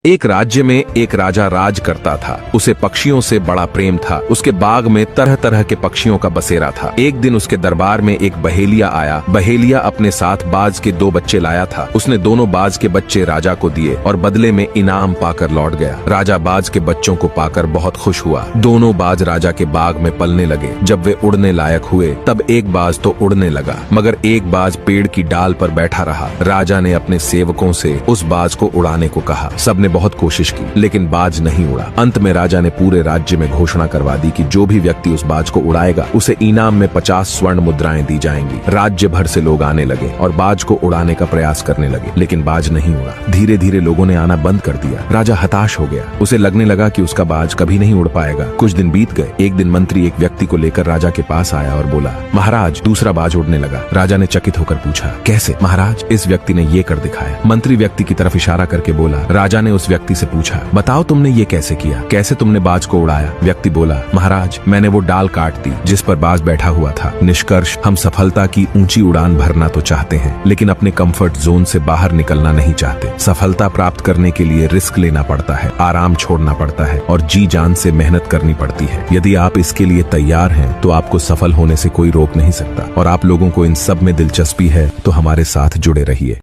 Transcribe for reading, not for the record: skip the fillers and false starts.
एक राज्य में एक राजा राज करता था। उसे पक्षियों से बड़ा प्रेम था। उसके बाग में तरह तरह के पक्षियों का बसेरा था। एक दिन उसके दरबार में एक बहेलिया आया। बहेलिया अपने साथ बाज के 2 बच्चे लाया था। उसने दोनों बाज के बच्चे राजा को दिए और बदले में इनाम पाकर लौट गया। राजा बाज के बच्चों को पाकर बहुत खुश हुआ। दोनों बाज राजा के बाग में पलने लगे। जब वे उड़ने लायक हुए तब एक बाज तो उड़ने लगा, मगर एक बाज पेड़ की डाल पर बैठा रहा। राजा ने अपने सेवकों से उस बाज को उड़ाने को कहा। सबने बहुत कोशिश की, लेकिन बाज नहीं उड़ा। अंत में राजा ने पूरे राज्य में घोषणा करवा दी कि जो भी व्यक्ति उस बाज को उड़ाएगा उसे इनाम में 50 स्वर्ण मुद्राएं दी जाएंगी। राज्य भर से लोग आने लगे और बाज को उड़ाने का प्रयास करने लगे, लेकिन बाज नहीं उड़ा। धीरे धीरे लोगों ने आना बंद कर दिया। राजा हताश हो गया। उसे लगने लगा कि उसका बाज कभी नहीं उड़ पाएगा। कुछ दिन बीत गए। एक दिन मंत्री एक व्यक्ति को लेकर राजा के पास आया और बोला, महाराज, दूसरा बाज उड़ने लगा। राजा ने चकित होकर पूछा, कैसे? महाराज, इस व्यक्ति ने ये कर दिखाया। मंत्री व्यक्ति की तरफ इशारा करके बोला। राजा ने उस व्यक्ति से पूछा, बताओ तुमने ये कैसे किया? कैसे तुमने बाज को उड़ाया? व्यक्ति बोला, महाराज, मैंने वो डाल काट दी जिस पर बाज बैठा हुआ था। निष्कर्ष, हम सफलता की ऊंची उड़ान भरना तो चाहते हैं, लेकिन अपने कंफर्ट जोन से बाहर निकलना नहीं चाहते। सफलता प्राप्त करने के लिए रिस्क लेना पड़ता है, आराम छोड़ना पड़ता है और जी जान से मेहनत करनी पड़ती है। यदि आप इसके लिए तैयार हैं तो आपको सफल होने से कोई रोक नहीं सकता। और आप लोगों को इन सब में दिलचस्पी है तो हमारे साथ जुड़े रहिए।